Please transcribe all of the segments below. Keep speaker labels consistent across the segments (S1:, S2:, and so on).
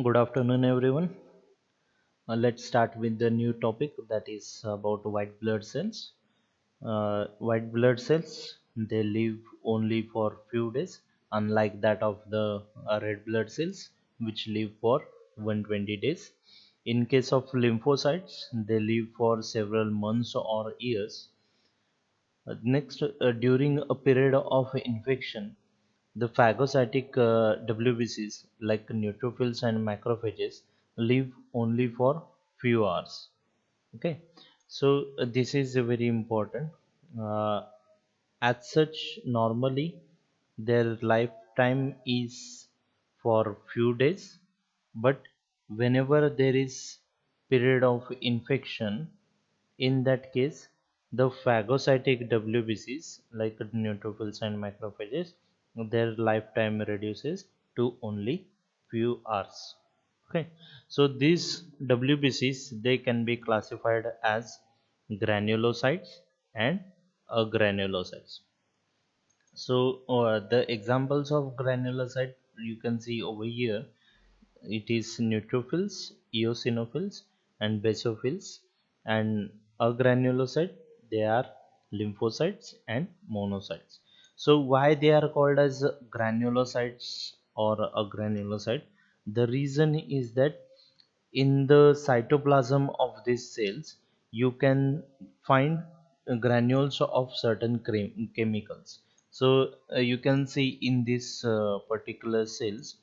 S1: Good afternoon, everyone. Let's start with the new topic that is about white blood cells. White blood cells they live only for few days, unlike that of the red blood cells, which live for 120 days. In case of lymphocytes, they live for several months or years. Next, during a period of infection, the phagocytic WBCs like neutrophils and macrophages live only for few hours. Okay, so this is very important. Uh, as such, normally their lifetime is for few days, but whenever there is period of infection, in that case, the phagocytic WBCs like neutrophils and macrophages, their lifetime reduces to only few hours. Okay, so these WBCs they can be classified as granulocytes and agranulocytes. So the examples of granulocyte you can see over here, it is neutrophils, eosinophils, and basophils, and agranulocyte they are lymphocytes and monocytes. So why they are called as granulocytes or agranulocyte? The reason is that in the cytoplasm of these cells you can find granules of certain chemicals. So you can see in this particular cells,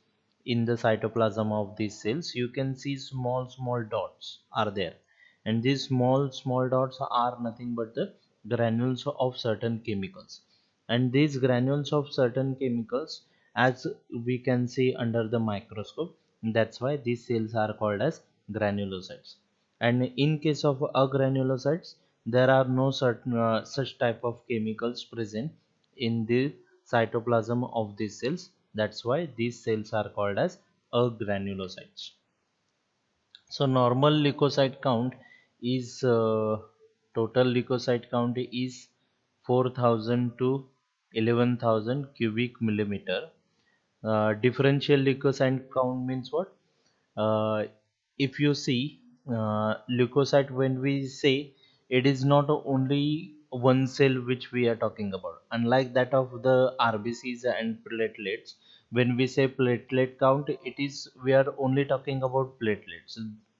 S1: in the cytoplasm of these cells you can see small dots are there, and these small dots are nothing but the granules of certain chemicals. And these granules of certain chemicals, as we can see under the microscope, that's why these cells are called as granulocytes. And in case of agranulocytes, there are no certain such type of chemicals present in the cytoplasm of these cells. That's why these cells are called as agranulocytes. So normal leukocyte count is total leukocyte count is 4,000 to 11,000 cubic millimeter. Differential leukocyte count means what? Uh, if you see leukocyte, when we say, it is not only one cell which we are talking about. Unlike that of the RBCs and platelets, when we say platelet count, it is we are only talking about platelets.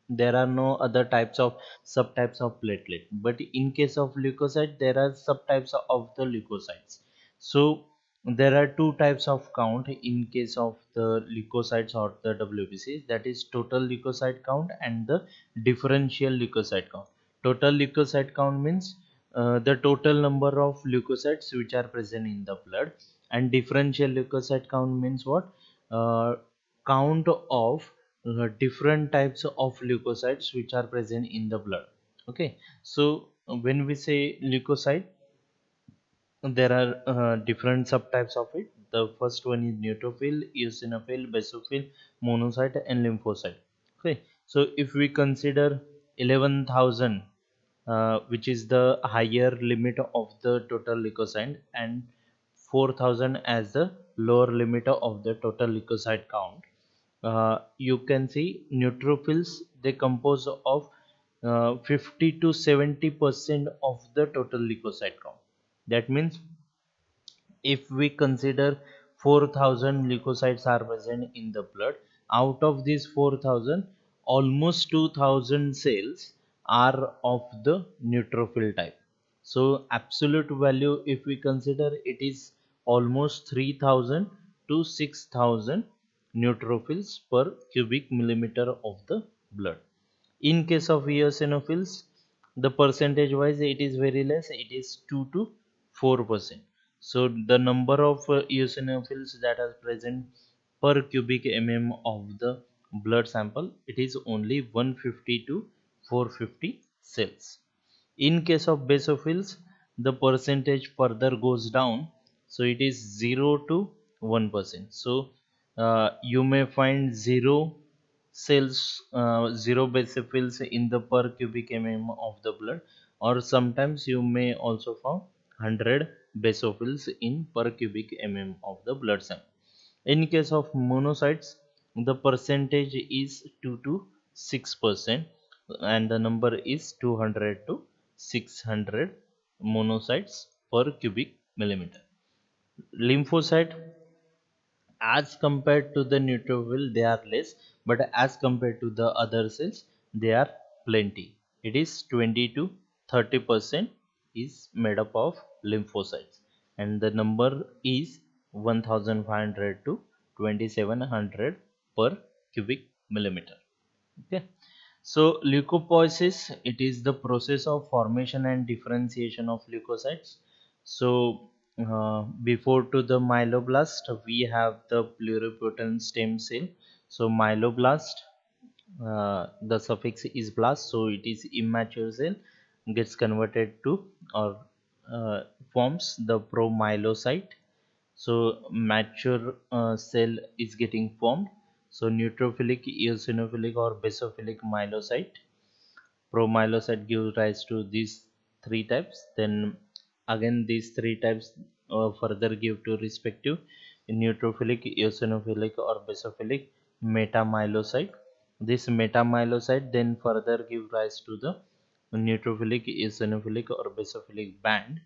S1: There are no other types of subtypes of platelet. But in case of leukocyte, there are subtypes of the leukocytes. So there are two types of count in case of the leukocytes or the WBC, that is total leukocyte count and the differential leukocyte count. Total leukocyte count means the total number of leukocytes which are present in the blood, and differential leukocyte count means what? Count of different types of leukocytes which are present in the blood. Okay, so when we say leukocyte, there are different subtypes of it. The first one is neutrophil, eosinophil, basophil, monocyte, and lymphocyte. Okay, so if we consider 11,000, which is the higher limit of the total leukocyte, and 4,000 as the lower limit of the total leukocyte count, you can see neutrophils they compose of 50 to 70% of the total leukocyte count. That means if we consider 4,000 leukocytes are present in the blood, out of these 4,000, almost 2,000 cells are of the neutrophil type. So absolute value, if we consider, it is almost 3,000 to 6,000 neutrophils per cubic millimeter of the blood. In case of eosinophils, the percentage wise it is very less, it is 2 to 4%. So the number of eosinophils that are present per cubic of the blood sample, it is only 150 to 450 cells. In case of basophils, the percentage further goes down, so it is 0 to 1%. So you may find 0 cells, 0 basophils in the per cubic of the blood, or sometimes you may also found 100 basophils in per cubic of the blood sample. In case of monocytes, the percentage is 2 to 6%, and the number is 200 to 600 monocytes per cubic millimeter. Lymphocyte, as compared to the neutrophil, they are less, but as compared to the other cells, they are plenty. It is 20 to 30% is made up of lymphocytes, and the number is 1500 to 2700 per cubic millimeter. Okay. So leukopoiesis, it is the process of formation and differentiation of leukocytes. So before to the myeloblast, we have the pluripotent stem cell. So myeloblast, the suffix is blast, so it is immature cell, gets converted to or forms the promyelocyte. So mature cell is getting formed. So neutrophilic, eosinophilic or basophilic myelocyte, promyelocyte gives rise to these three types. Then again these three types further give to respective neutrophilic, eosinophilic or basophilic metamyelocyte. This metamyelocyte then further give rise to the neutrophilic, eosinophilic or basophilic band,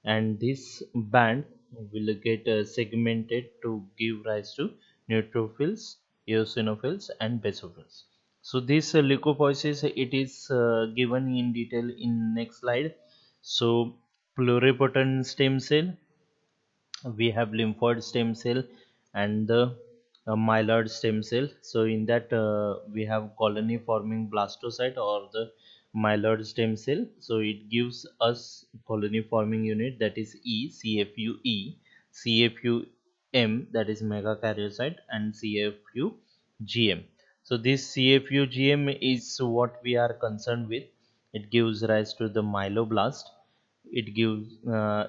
S1: and this band will get segmented to give rise to neutrophils, eosinophils and basophils. So this leukopoiesis, it is given in detail in next slide. So pluripotent stem cell, we have lymphoid stem cell and the myeloid stem cell. So in that we have colony forming blastocyte or the myeloid stem cell. So it gives us colony forming unit, that is CFU-M, that is megakaryocyte, and CFU-GM. So this CFU-GM is what we are concerned with. It gives rise to the myeloblast. It gives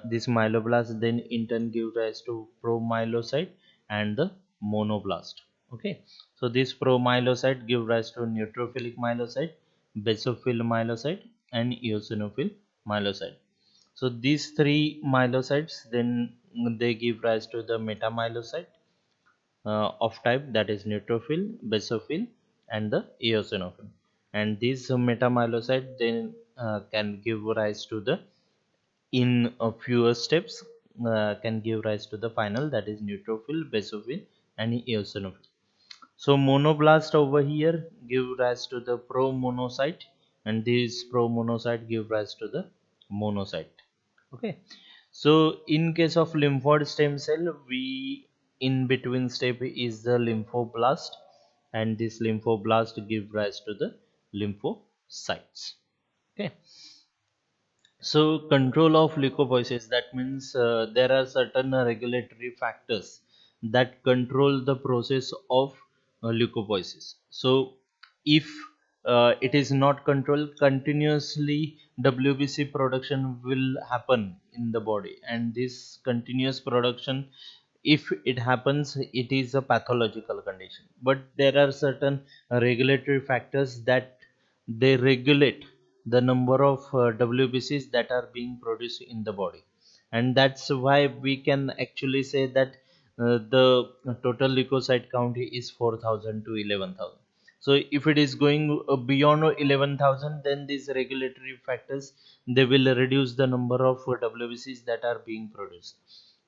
S1: this myeloblast then in turn gives rise to promyelocyte and the monoblast. Okay. So this promyelocyte give rise to neutrophilic myelocyte, basophil myelocyte and eosinophil myelocyte. So these three myelocytes then they give rise to the metamyelocyte of type, that is neutrophil, basophil and the eosinophil. And this metamyelocyte then can give rise to the, in a fewer steps, can give rise to the final, that is neutrophil, basophil and eosinophil. So monoblast over here give rise to the promonocyte, and this promonocyte give rise to the monocyte. Okay. So in case of lymphoid stem cell, we in between step is the lymphoblast, and this lymphoblast give rise to the lymphocytes. Okay. So control of leukopoiesis, that means there are certain regulatory factors that control the process of leukopoiesis. So if it is not controlled continuously, WBC production will happen in the body, and this continuous production, if it happens, it is a pathological condition. But there are certain regulatory factors that they regulate the number of WBCs that are being produced in the body, and that's why we can actually say that the total leukocyte count is 4000 to 11000. So if it is going beyond 11,000, then these regulatory factors, they will reduce the number of WBCs that are being produced.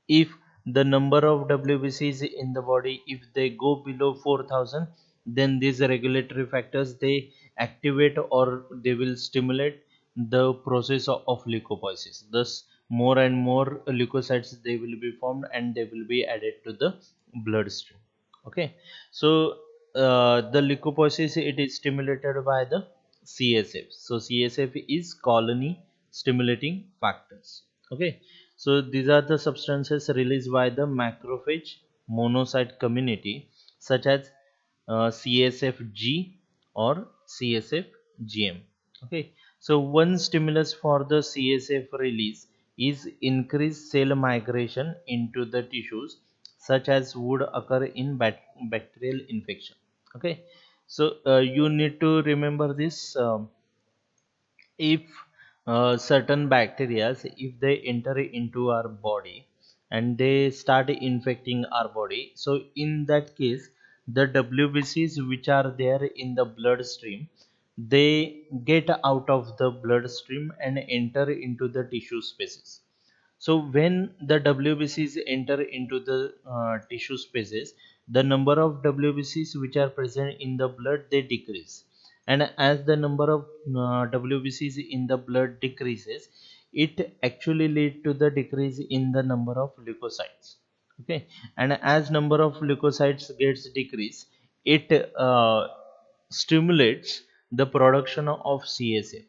S1: If the number of WBCs in the body, if they go below 4000, then these regulatory factors, they activate or they will stimulate the process of leukopoiesis. Thus more and more leukocytes they will be formed and they will be added to the bloodstream. Okay. So the leukopoiesis, it is stimulated by the CSF. So CSF is colony stimulating factors. Okay. So these are the substances released by the macrophage monocyte community, such as CSFG or CSFGM. Okay. So one stimulus for the CSF release is increased cell migration into the tissues, such as would occur in bacterial infection. Okay. So you need to remember this. If certain bacteria, if they enter into our body and they start infecting our body, so in that case the WBCs which are there in the bloodstream, they get out of the bloodstream and enter into the tissue spaces. So when the WBCs enter into the tissue spaces, the number of WBCs which are present in the blood, they decrease. And as the number of WBCs in the blood decreases, it actually lead to the decrease in the number of leukocytes. Okay, and as number of leukocytes gets decreased, it stimulates the production of CSF,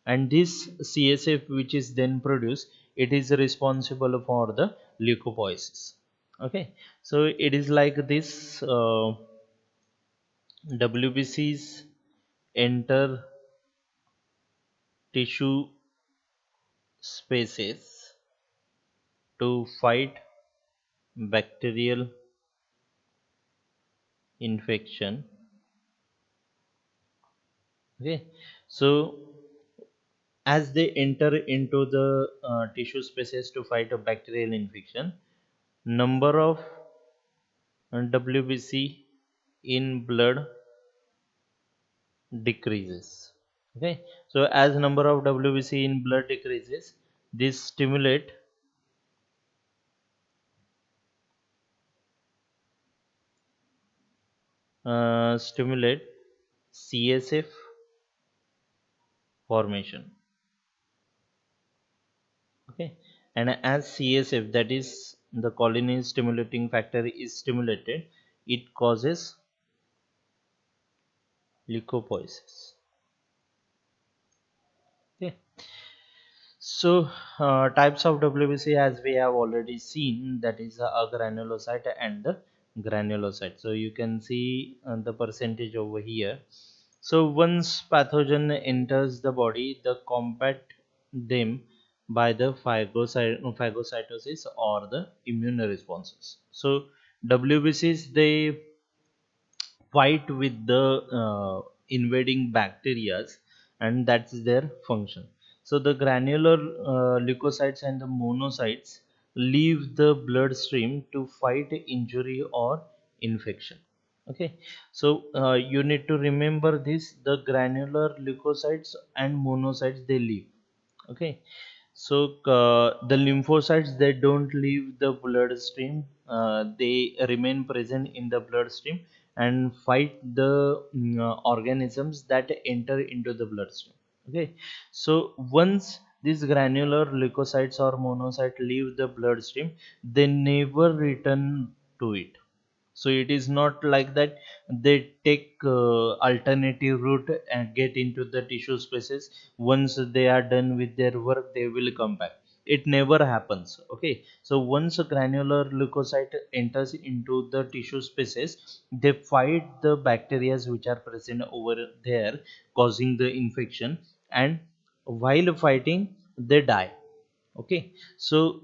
S1: and this CSF which is then produced, it is responsible for the leukopoiesis. Okay, so it is like this, WBCs enter tissue spaces to fight bacterial infection. Okay, so as they enter into the tissue spaces to fight a bacterial infection, number of WBC in blood decreases. Okay, so as number of WBC in blood decreases, this stimulate CSF formation. Okay, and as CSF, that is the colony stimulating factor, is stimulated, it causes leukopoiesis. Okay, so types of WBC, as we have already seen, that is a granulocyte and the granulocyte. So you can see the percentage over here. So once pathogen enters the body, the combat them by the phagocytosis or the immune responses. So WBCs, they fight with the invading bacterias, and that's their function. So the granular leukocytes and the monocytes leave the bloodstream to fight injury or infection. Okay, so you need to remember this: the granular leukocytes and monocytes, they leave. Okay, so the lymphocytes, they don't leave the bloodstream, they remain present in the bloodstream and fight the organisms that enter into the bloodstream. Okay, so once these granular leukocytes or monocytes leave the bloodstream, they never return to it. So it is not like that they take alternative route and get into the tissue spaces. Once they are done with their work, they will come back. It never happens. Okay, so once a granular leukocyte enters into the tissue spaces, they fight the bacteria which are present over there, causing the infection, and while fighting, they die. Okay, so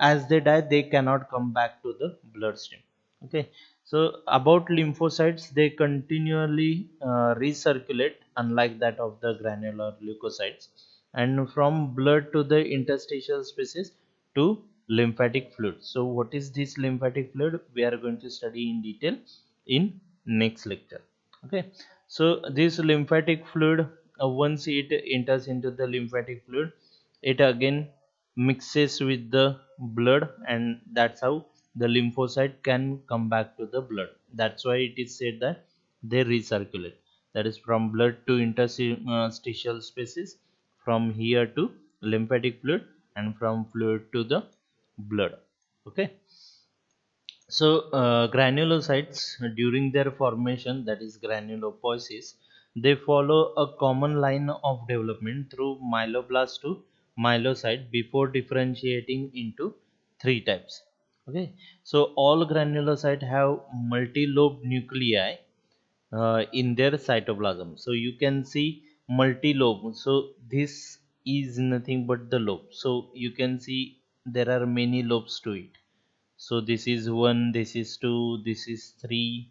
S1: as they die, they cannot come back to the bloodstream. Okay, so about lymphocytes, they continually recirculate, unlike that of the granular leukocytes, and from blood to the interstitial spaces to lymphatic fluid. So what is this lymphatic fluid, we are going to study in detail in next lecture. Okay, so this lymphatic fluid, once it enters into the lymphatic fluid, it again mixes with the blood, and that's how the lymphocyte can come back to the blood. That's why it is said that they recirculate, that is from blood to interstitial spaces, from here to lymphatic fluid, and from fluid to the blood. Okay, so granulocytes, during their formation, that is granulopoiesis, they follow a common line of development through myeloblast to myelocyte before differentiating into three types. Okay, so all granulocyte have multi-lobed nuclei in their cytoplasm. So you can see multi-lobe. So this is nothing but the lobe. So you can see there are many lobes to it. So this is 1, this is 2, this is 3,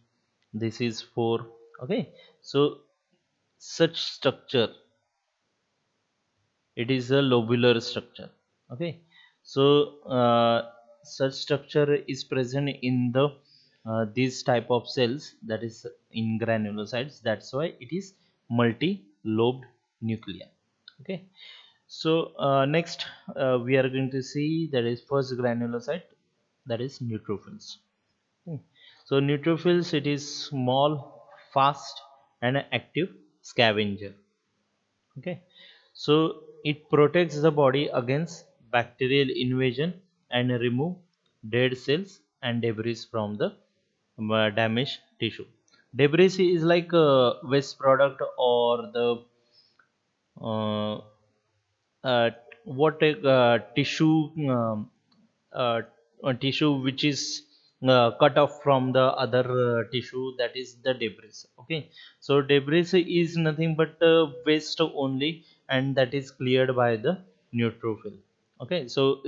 S1: this is 4. Okay, so such structure, it is a lobular structure. Okay, so such structure is present in the these type of cells, that is in granulocytes. That's why it is multi-lobed nuclei. Okay. So next we are going to see that is first granulocyte, that is neutrophils. Hmm. So neutrophils, it is small, fast and active scavenger. Okay. So it protects the body against bacterial invasion and remove dead cells and debris from the damaged tissue. Debris is like a waste product or the uh, uh, what a uh, tissue which is cut off from the other tissue, that is the debris. Okay, so debris is nothing but waste only, and that is cleared by the neutrophil. Okay, so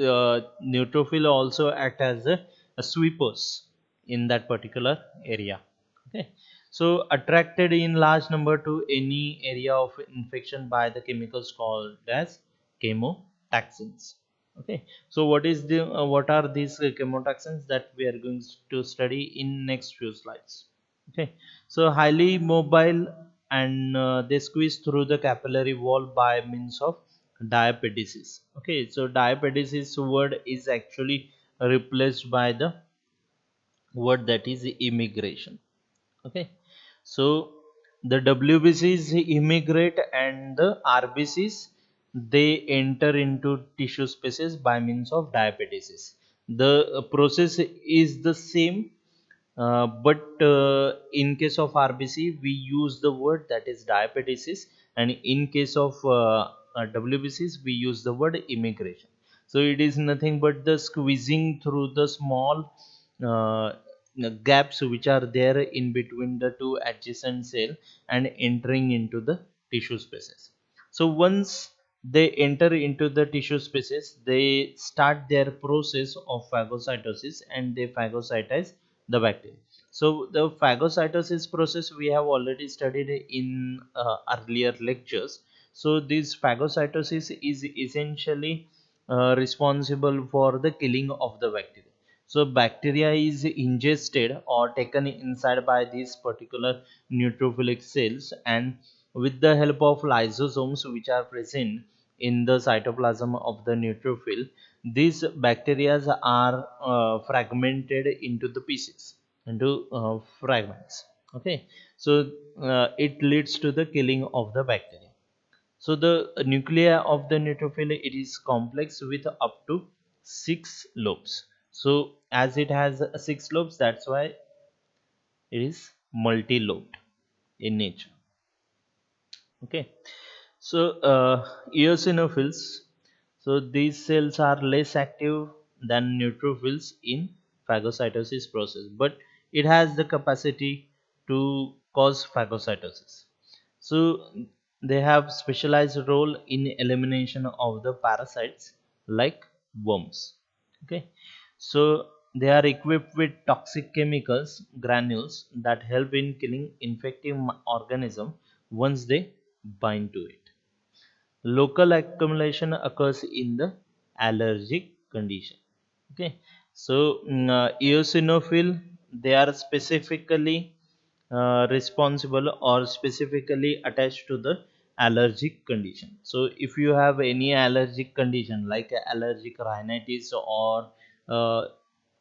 S1: neutrophil also act as a sweepers in that particular area. Okay, so attracted in large number to any area of infection by the chemicals called as chemotaxins. Okay, so what are these chemotaxins that we are going to study in next few slides. Okay, so highly mobile, and they squeeze through the capillary wall by means of diapedesis. Okay, so diapedesis word is actually replaced by the word that is immigration. Okay, so the WBCs immigrate and the RBCs, they enter into tissue spaces by means of diapedesis. The process is the same, but in case of RBC we use the word that is diapedesis, and in case of WBCs we use the word immigration. So it is nothing but the squeezing through the small gaps which are there in between the two adjacent cell and entering into the tissue spaces. So once they enter into the tissue spaces, they start their process of phagocytosis and they phagocytize the bacteria. So the phagocytosis process we have already studied in earlier lectures. So this phagocytosis is essentially responsible for the killing of the bacteria. So bacteria is ingested or taken inside by these particular neutrophilic cells, and with the help of lysosomes which are present in the cytoplasm of the neutrophil, these bacteria are fragmented into the pieces, into fragments. Okay, so it leads to the killing of the bacteria. So the nuclei of the neutrophil, it is complex with up to 6 lobes. So as it has 6 lobes, that's why it is multi-lobed in nature. Okay, so eosinophils, so these cells are less active than neutrophils in phagocytosis process, but it has the capacity to cause phagocytosis. So they have specialized role in elimination of the parasites like worms. Okay, so they are equipped with toxic chemicals granules that help in killing infective organism once they bind to it. Local accumulation occurs in the allergic condition. Okay, so eosinophil, they are specifically responsible or specifically attached to the allergic condition. So if you have any allergic condition like allergic rhinitis or uh,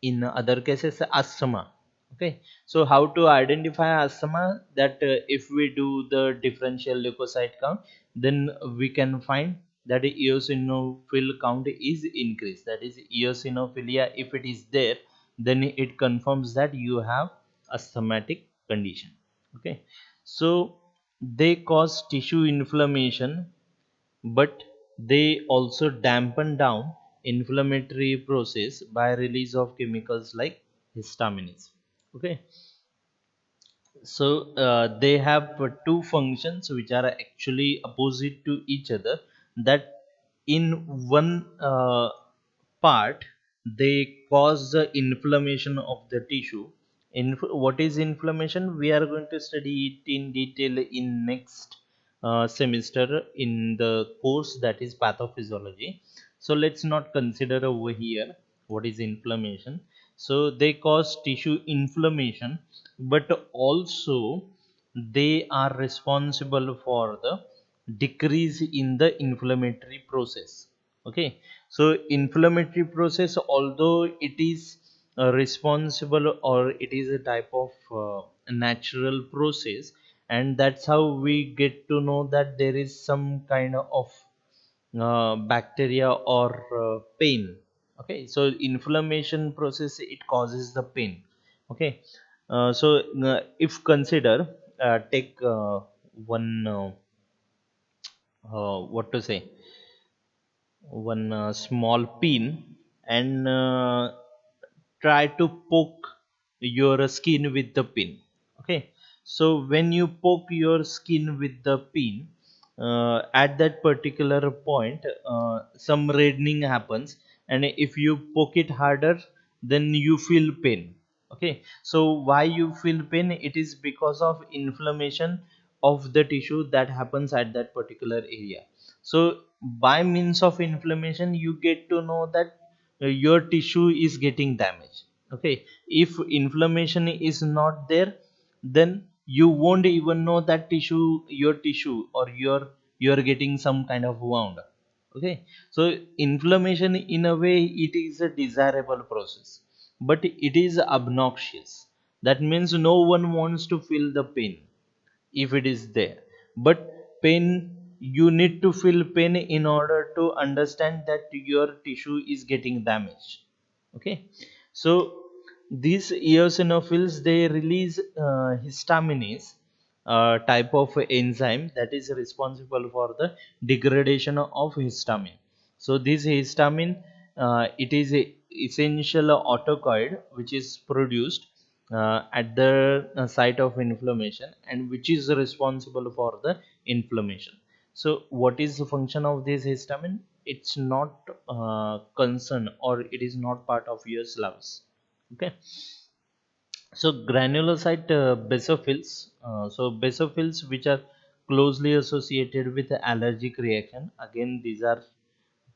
S1: in other cases asthma. Okay, so how to identify asthma? That if we do the differential leukocyte count, then we can find that the eosinophil count is increased, that is eosinophilia. If it is there, then it confirms that you have asthmatic condition. Okay, so they cause tissue inflammation, but they also dampen down inflammatory process by release of chemicals like histamines. Okay, so they have two functions which are actually opposite to each other, that in one part they cause the inflammation of the tissue. What is inflammation? We are going to study it in detail in next semester in the course that is pathophysiology. So let's not consider over here what is inflammation. So they cause tissue inflammation, but also they are responsible for the decrease in the inflammatory process. Okay, so inflammatory process, although it is responsible, or it is a type of natural process, and that's how we get to know that there is some kind of bacteria or pain. Okay, so inflammation process, it causes the pain. Okay, so if consider, take one what to say, one small pin, and try to poke your skin with the pin. Okay, so when you poke your skin with the pin, at that particular point, some reddening happens, and if you poke it harder, then you feel pain. Okay, so why you feel pain? It is because of inflammation of the tissue that happens at that particular area. So by means of inflammation, you get to know that your tissue is getting damaged. Okay, if inflammation is not there, then you won't even know that your tissue, or you're getting some kind of wound. Okay, so inflammation, in a way, it is a desirable process, but it is obnoxious. That means no one wants to feel the pain if it is there. But pain, you need to feel pain in order to understand that your tissue is getting damaged. Okay, so these eosinophils, they release histaminase, type of enzyme that is responsible for the degradation of histamine. So this histamine, it is a essential autocoid which is produced at the site of inflammation, and which is responsible for the inflammation. So what is the function of this histamine? It's not concern, or it is not part of your syllabus. Okay, so granulocyte basophils, so basophils, which are closely associated with allergic reaction. Again, these are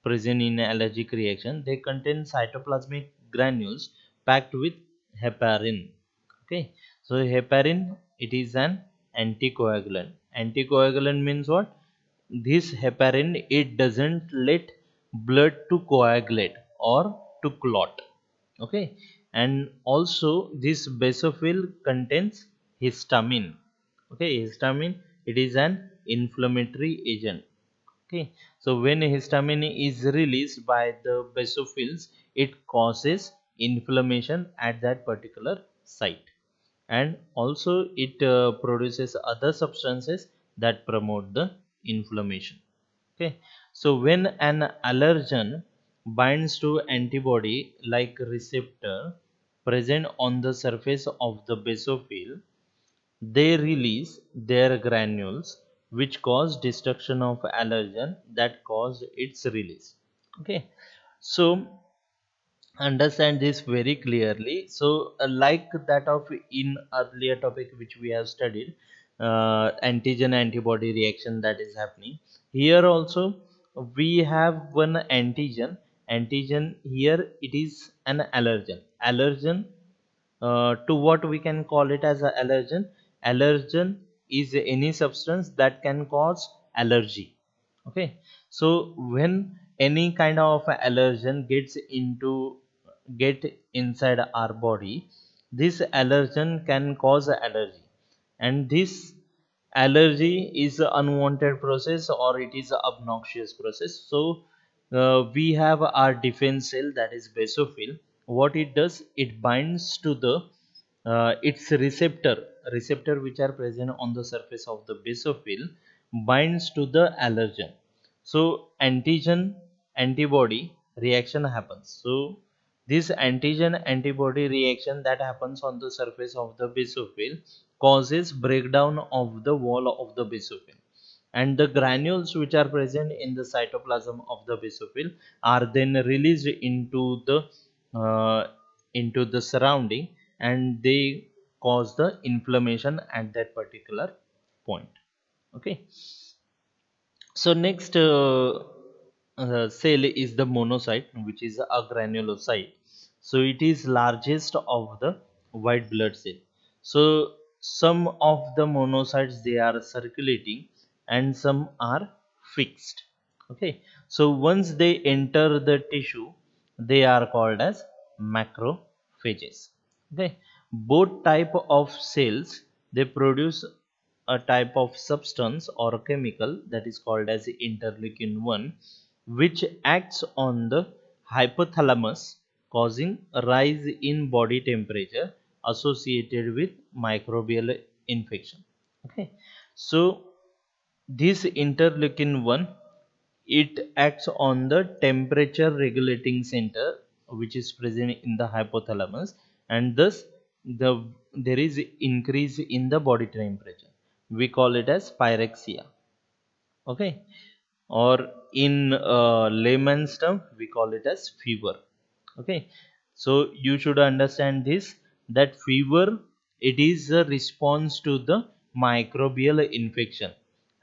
S1: present in allergic reaction. They contain cytoplasmic granules packed with heparin. Okay, so heparin, it is an anticoagulant. Anticoagulant means what? This heparin, it doesn't let blood to coagulate or to clot. Okay, and also this basophil contains histamine. Okay, histamine, it is an inflammatory agent. Okay, so when histamine is released by the basophils, it causes inflammation at that particular site, and also it produces other substances that promote the inflammation. Okay, so when an allergen binds to antibody like receptor present on the surface of the basophil, they release their granules, which cause destruction of allergen that caused its release. Okay, so understand this very clearly. So like that of in earlier topic which we have studied, antigen antibody reaction that is happening here also. We have one antigen here, it is an allergen. To what we can call it as a allergen? Allergen is any substance that can cause allergy. Okay, so when any kind of allergen get inside our body, this allergen can cause allergy, and this allergy is an unwanted process, or it is an obnoxious process. So we have our defense cell, that is basophil. What it does, it binds to the its receptor which are present on the surface of the basophil, binds to the allergen. So antigen antibody reaction happens. So this antigen antibody reaction that happens on the surface of the basophil causes breakdown of the wall of the basophil, and the granules which are present in the cytoplasm of the basophil are then released uh, into the surrounding, and they cause the inflammation at that particular point. Okay, so next cell is the monocyte, which is a granulocyte. So it is largest of the white blood cell. So some of the monocytes, they are circulating and some are fixed. Okay, so once they enter the tissue, they are called as macrophages. Okay, both type of cells, they produce a type of substance or a chemical that is called as interleukin 1, which acts on the hypothalamus, causing a rise in body temperature associated with microbial infection. Okay, so this interleukin 1, it acts on the temperature regulating center which is present in the hypothalamus, and thus the there is increase in the body temperature. We call it as pyrexia. Okay, or in layman's term we call it as fever. Okay, so you should understand this, that fever, it is a response to the microbial infection,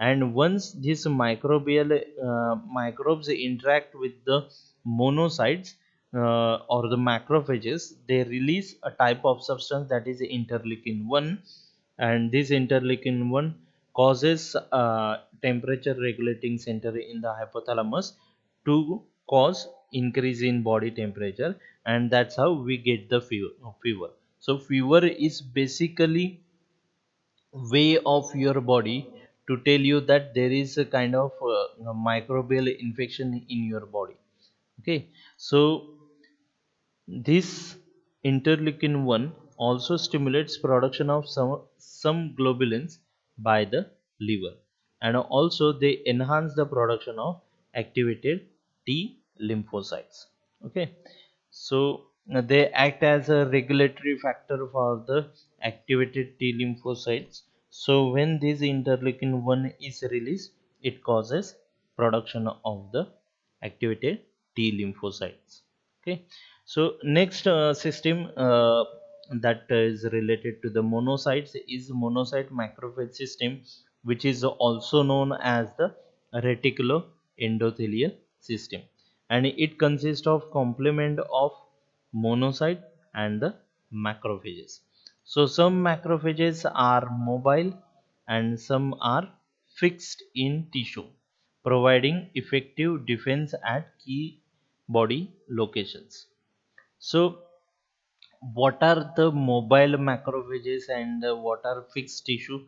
S1: and once this microbial microbes interact with the monocytes or the macrophages, they release a type of substance that is interleukin 1, and this interleukin 1 causes temperature regulating center in the hypothalamus to cause increase in body temperature, and that's how we get the fever. So fever is basically way of your body to tell you that there is a kind of microbial infection in your body. Okay, so this interleukin 1 also stimulates production of some globulins by the liver, and also they enhance the production of activated T lymphocytes. Okay, so they act as a regulatory factor for the activated T lymphocytes. So when this interleukin 1 is released, it causes production of the activated T lymphocytes. Okay, so next system that is related to the monocytes is monocyte macrophage system, which is also known as the reticuloendothelial system, and it consists of complement of monocyte and the macrophages. So some macrophages are mobile and some are fixed in tissue, providing effective defense at key body locations. So what are the mobile macrophages and what are fixed tissue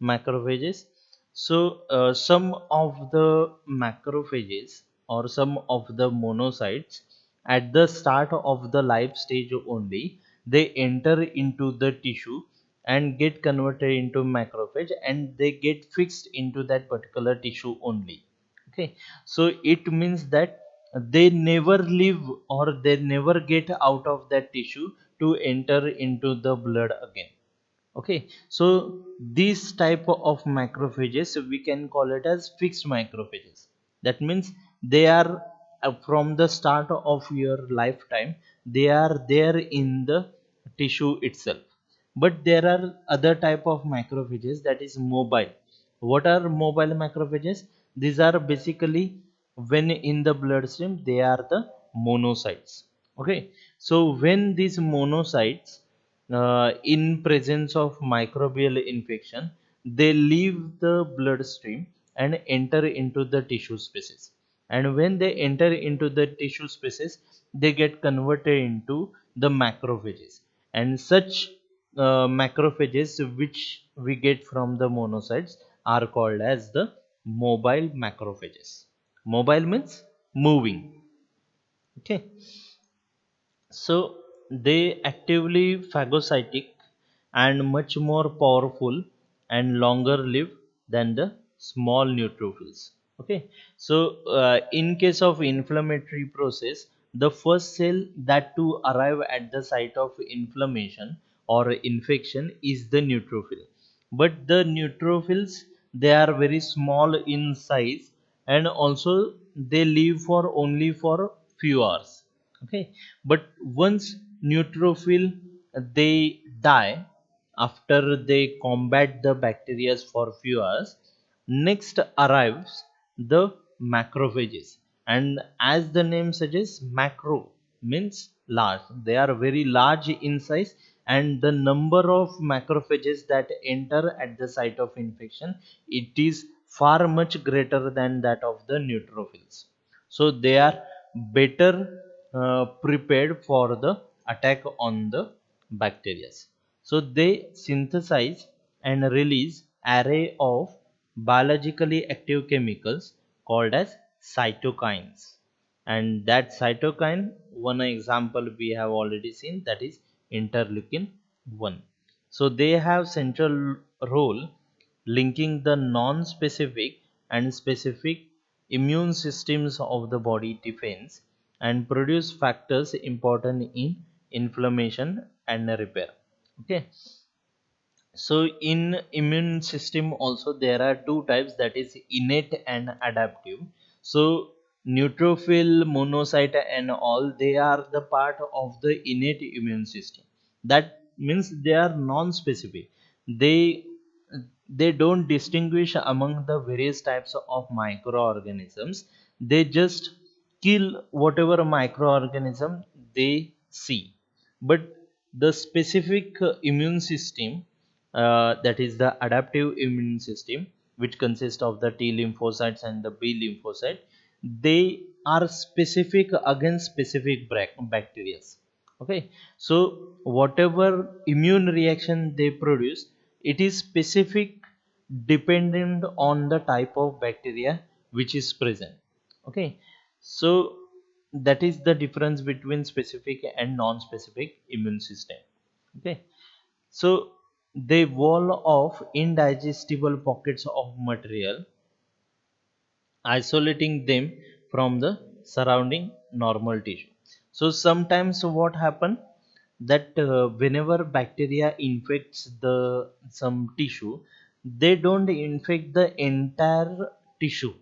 S1: macrophages? So some of the macrophages or some of the monocytes, at the start of the life stage only, they enter into the tissue and get converted into macrophage, and they get fixed into that particular tissue only. Okay, so it means that they never leave or they never get out of that tissue to enter into the blood again. Okay, so this type of macrophages, we can call it as fixed macrophages. That means they are from the start of your lifetime, they are there in the tissue itself. But there are other type of macrophages that is mobile. What are mobile macrophages? These are basically, when in the bloodstream, they are the monocytes. Okay, so when these monocytes in presence of microbial infection, they leave the bloodstream and enter into the tissue spaces, and when they enter into the tissue spaces, they get converted into the macrophages, and such macrophages which we get from the monocytes are called as the mobile macrophages. Mobile means moving. Okay, so they actively phagocytic and much more powerful and longer lived than the small neutrophils. Okay, so in case of inflammatory process, the first cell that to arrive at the site of inflammation or infection is the neutrophil. But the neutrophils, they are very small in size, and also they live for only for few hours. Okay, but once neutrophil, they die after they combat the bacteria for few hours, next arrives the macrophages, and as the name suggests, macro means large. They are very large in size, and the number of macrophages that enter at the site of infection, it is far much greater than that of the neutrophils. So they are better prepared for the attack on the bacteria. So they synthesize and release array of biologically active chemicals called as cytokines. And that cytokine, one example we have already seen, that is interleukin 1. So they have central role linking the non-specific and specific immune systems of the body defense, and produce factors important in inflammation and repair. Okay. So in immune system also there are two types, that is innate and adaptive. So neutrophil, monocyte and all, they are the part of the innate immune system. That means they are non-specific. They they don't distinguish among the various types of microorganisms. They just kill whatever microorganism they see. But the specific immune system, that is the adaptive immune system, which consists of the T lymphocytes and the B lymphocyte, they are specific against specific bacteria. Okay. So whatever immune reaction they produce, it is specific dependent on the type of bacteria which is present. Okay. So that is the difference between specific and non-specific immune system. Okay. So they wall off indigestible pockets of material, isolating them from the surrounding normal tissue. So sometimes what happen, that whenever bacteria infects the some tissue, they don't infect the entire tissue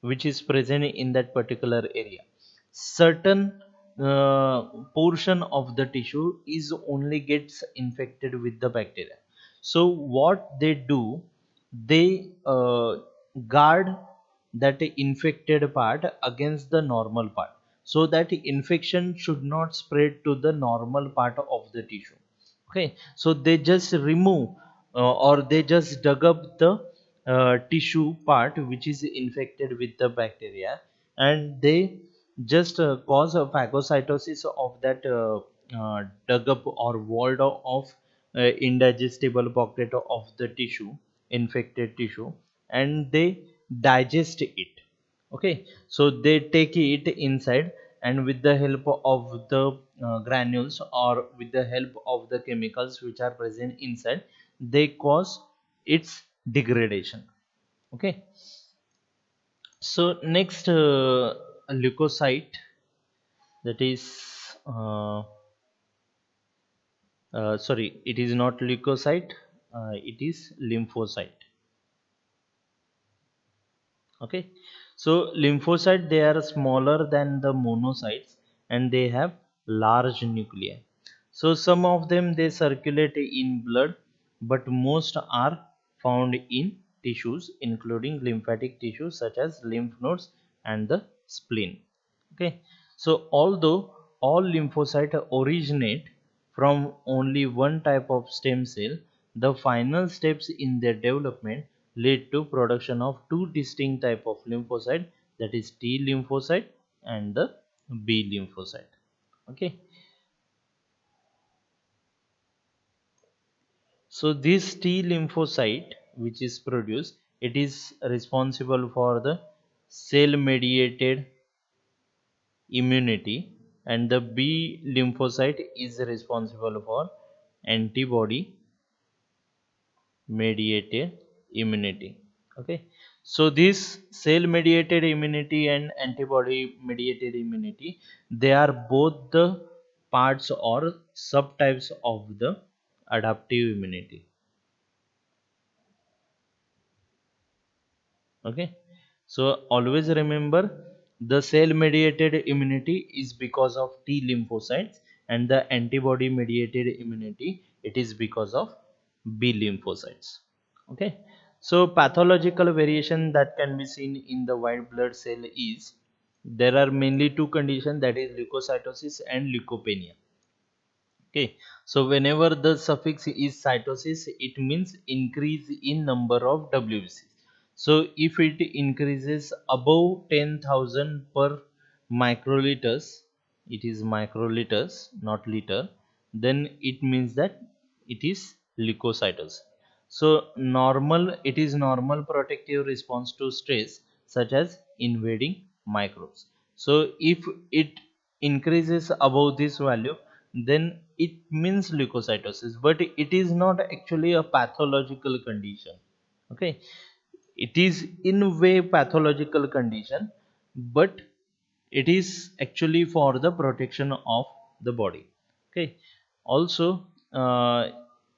S1: which is present in that particular area. Certain portion of the tissue is only gets infected with the bacteria. So what they do, they guard that infected part against the normal part, so that infection should not spread to the normal part of the tissue. Okay. So they just remove, or they just dug up the tissue part which is infected with the bacteria, and they just cause a phagocytosis of that dug up or walled off indigestible pocket of the tissue, infected tissue, and they digest it. Okay. So they take it inside, and with the help of the granules, or with the help of the chemicals which are present inside, they cause its degradation. Okay. So next, leukocyte, that is sorry, it is not leukocyte, it is lymphocyte. Okay. So lymphocyte, they are smaller than the monocytes, and they have large nuclei. So some of them they circulate in blood, but most are found in tissues including lymphatic tissues such as lymph nodes and the spleen. Okay. So although all lymphocytes originate from only one type of stem cell, the final steps in their development lead to production of two distinct type of lymphocyte, that is T lymphocyte and the B lymphocyte. Okay. So this T lymphocyte which is produced, it is responsible for the cell mediated immunity, and the B lymphocyte is responsible for antibody mediated immunity. Okay. So this cell mediated immunity and antibody mediated immunity, they are both the parts or subtypes of the adaptive immunity. Okay. So always remember, the cell mediated immunity is because of T lymphocytes, and the antibody mediated immunity, it is because of B lymphocytes. Okay. So pathological variation that can be seen in the white blood cell is There are mainly two conditions, that is leukocytosis and leukopenia. Okay, so whenever the suffix is cytosis, it means increase in number of WBCs. So if it increases above 10,000 per microliters, it is microliters, not liter, then it means that it is leukocytosis. So it is normal protective response to stress such as invading microbes. So if it increases above this value, then it means leukocytosis, but it is not actually a pathological condition. Okay, it is in a way pathological condition, but it is actually for the protection of the body. Okay, also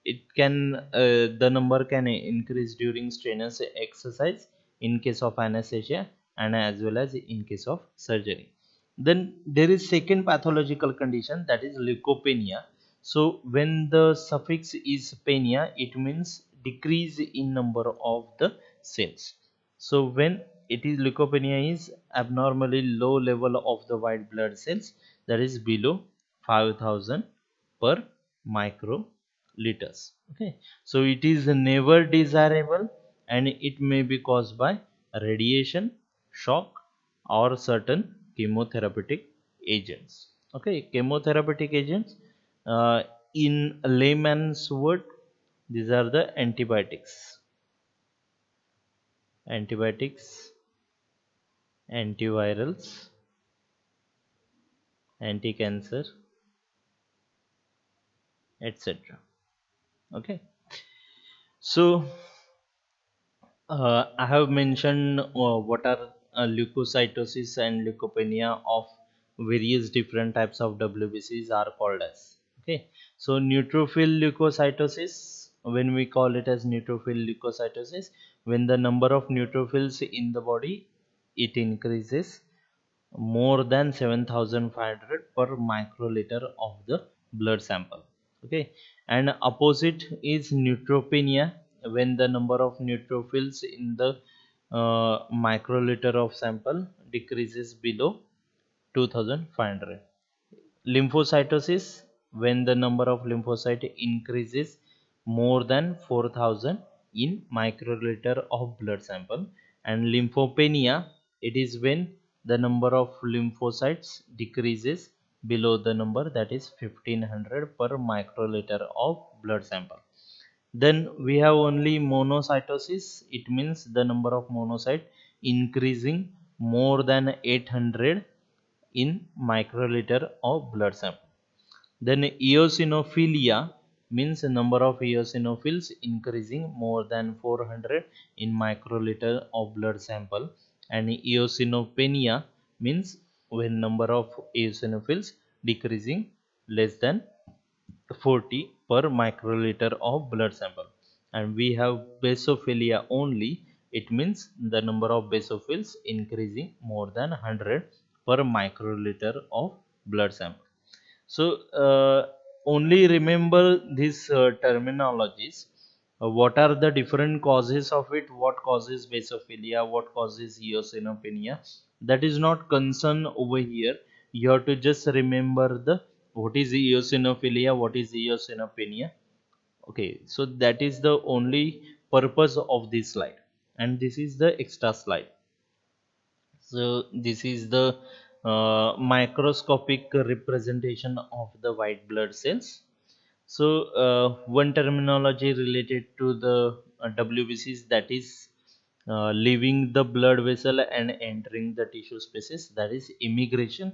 S1: it can the number can increase during strenuous exercise, in case of anesthesia, and as well as in case of surgery. Then there is second pathological condition, that is leukopenia. So when the suffix is penia, it means decrease in number of the cells. So when it is leukopenia is abnormally low level of the white blood cells, that is below 5000 per microliters. Okay, so it is never desirable, and it may be caused by radiation, shock, or certain chemotherapeutic agents. Okay, chemotherapeutic agents, in layman's word, these are the antibiotics, antivirals, anti-cancer, etc. Okay, so I have mentioned what are leukocytosis and leukopenia of various different types of WBCs are called as. Okay, so neutrophil leukocytosis, when we call it as neutrophil leukocytosis, when the number of neutrophils in the body, it increases more than 7500 per microliter of the blood sample. Okay, and opposite is neutropenia, when the number of neutrophils in the microliter of sample decreases below 2500. Lymphocytosis, when the number of lymphocyte increases more than 4000 in microliter of blood sample. And lymphopenia, it is when the number of lymphocytes decreases below the number, that is 1500 per microliter of blood sample. Then we have only monocytosis, it means the number of monocyte increasing more than 800 in microliter of blood sample. Then eosinophilia means number of eosinophils increasing more than 400 in microliter of blood sample. And eosinopenia means when number of eosinophils decreasing less than 40 per microliter of blood sample. And we have basophilia only, it means the number of basophils increasing more than 100 per microliter of blood sample. So only remember these terminologies. What are the different causes of it, what causes basophilia, what causes eosinopenia, that is not concern over here. You have to just remember the what is eosinophilia, what is eosinopenia. Okay, so that is the only purpose of this slide, and this is the extra slide. So this is the microscopic representation of the white blood cells. So one terminology related to the WBCs, that is leaving the blood vessel and entering the tissue spaces, that is immigration.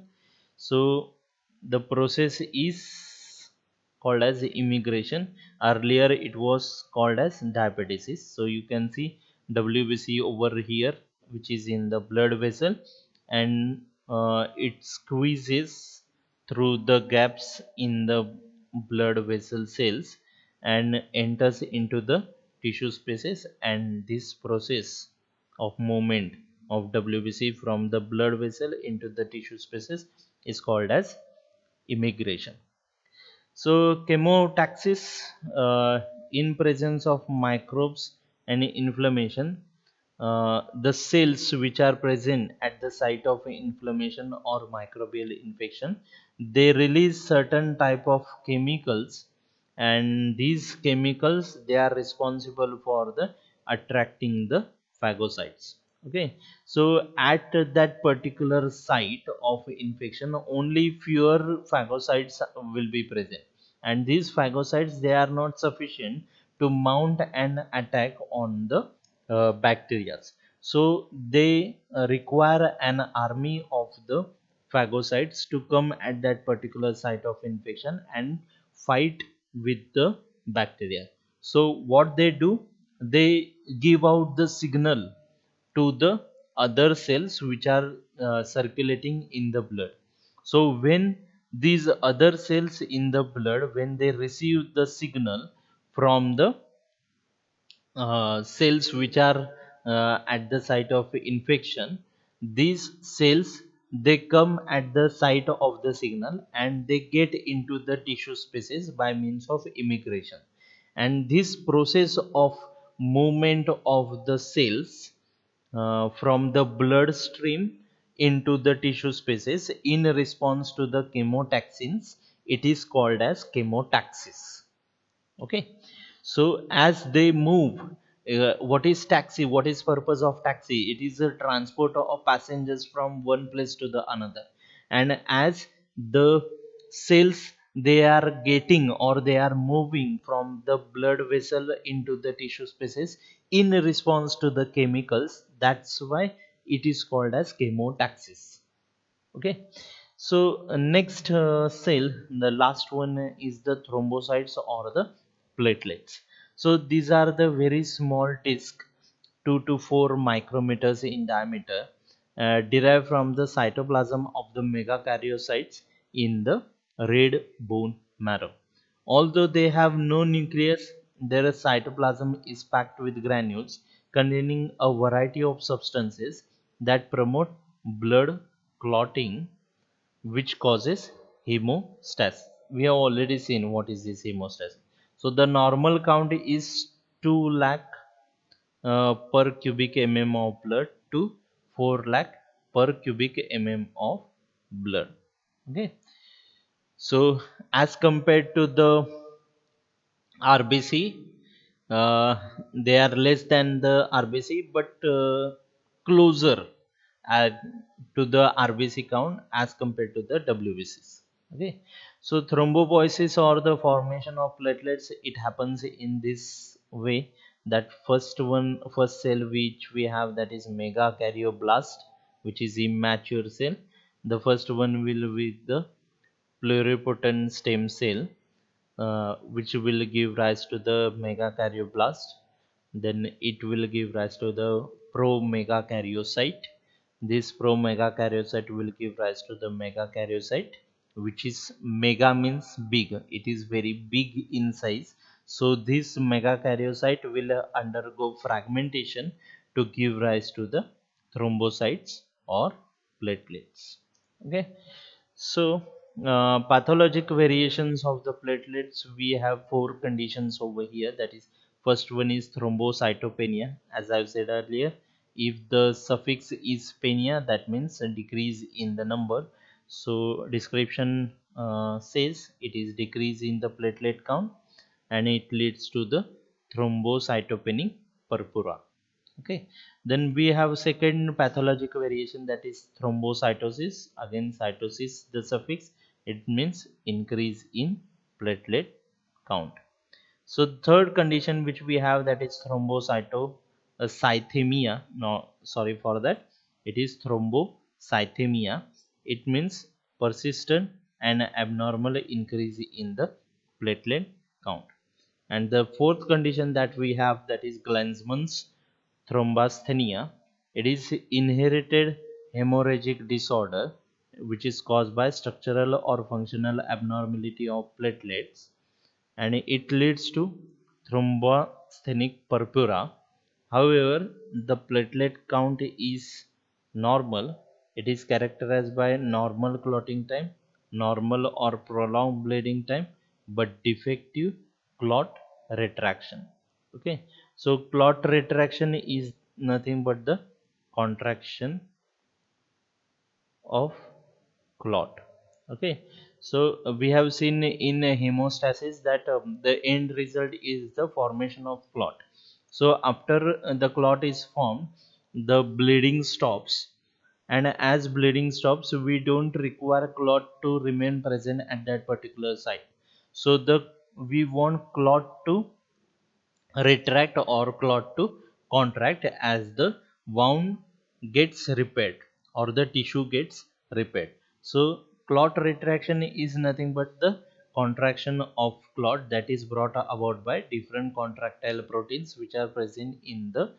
S1: So the process is called as immigration. Earlier it was called as diabetes. So you can see WBC over here, which is in the blood vessel, and it squeezes through the gaps in the blood vessel cells and enters into the tissue spaces. And this process of movement of WBC from the blood vessel into the tissue spaces is called as immigration. So chemotaxis, in presence of microbes and inflammation, the cells which are present at the site of inflammation or microbial infection, they release certain type of chemicals, and these chemicals, they are responsible for the attracting the phagocytes. Okay, so at that particular site of infection, only fewer phagocytes will be present, and these phagocytes, they are not sufficient to mount an attack on the bacteria. So they require an army of the phagocytes to come at that particular site of infection and fight with the bacteria. So what they do, they give out the signal to the other cells which are circulating in the blood. So when these other cells in the blood, when they receive the signal from the cells which are at the site of infection, these cells, they come at the site of the signal and they get into the tissue spaces by means of immigration, and this process of movement of the cells from the bloodstream into the tissue spaces in response to the chemotaxins, it is called as chemotaxis. Okay, so as they move, what is taxi, what is purpose of taxi? It is a transport of passengers from one place to the another, and as the cells, they are getting or they are moving from the blood vessel into the tissue spaces in response to the chemicals, that's why it is called as chemotaxis. Okay, so next cell, the last one is the thrombocytes or the platelets. So these are the very small disc, 2 to 4 micrometers in diameter, derived from the cytoplasm of the megakaryocytes in the red bone marrow. Although they have no nucleus, their cytoplasm is packed with granules containing a variety of substances that promote blood clotting, which causes hemostasis. We have already seen what is this hemostasis. So the normal count is 2 lakh per cubic mm of blood to 4 lakh per cubic mm of blood. Okay. So as compared to the RBC, they are less than the RBC, but closer at, to the RBC count as compared to the WBCs. Okay, so thrombopoiesis or the formation of platelets, it happens in this way, that first cell which we have, that is megakaryoblast, which is immature cell. The first one will be the pluripotent stem cell, which will give rise to the megakaryoblast. Then it will give rise to the promegakaryocyte. This promegakaryocyte will give rise to the megakaryocyte, which is, mega means big, it is very big in size. So this megakaryocyte will undergo fragmentation to give rise to the thrombocytes or platelets. Okay, so, pathologic variations of the platelets, we have four conditions over here. That is, first one is thrombocytopenia. As I've said earlier, if the suffix is penia, that means a decrease in the number. So, description says it is decrease in the platelet count, and it leads to the thrombocytopenic purpura. Okay, then we have second pathologic variation, that is thrombocytosis. Again, cytosis, the suffix, it means increase in platelet count. So third condition which we have, that is thrombocythemia. No, sorry for that, it is thrombocythemia. It means persistent and abnormal increase in the platelet count. And the fourth condition that we have, that is Glanzmann's thrombasthenia. It is inherited hemorrhagic disorder which is caused by structural or functional abnormality of platelets, and it leads to thrombasthenic purpura. However, the platelet count is normal. It is characterized by normal clotting time, normal or prolonged bleeding time, but defective clot retraction. Okay, so clot retraction is nothing but the contraction of clot. Okay, so we have seen in hemostasis that the end result is the formation of clot. So after the clot is formed, the bleeding stops, and as bleeding stops, we don't require clot to remain present at that particular site. So the we want clot to retract or clot to contract as the wound gets repaired or the tissue gets repaired. So clot retraction is nothing but the contraction of clot that is brought about by different contractile proteins which are present in the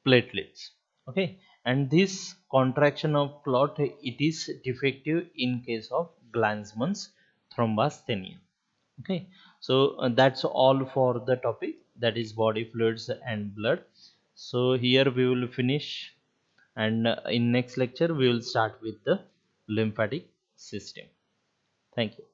S1: platelets. Okay, and this contraction of clot, it is defective in case of Glanzmann's thrombasthenia. Okay, so that's all for the topic, that is body fluids and blood. So here we will finish, and in next lecture we will start with the lymphatic system. Thank you.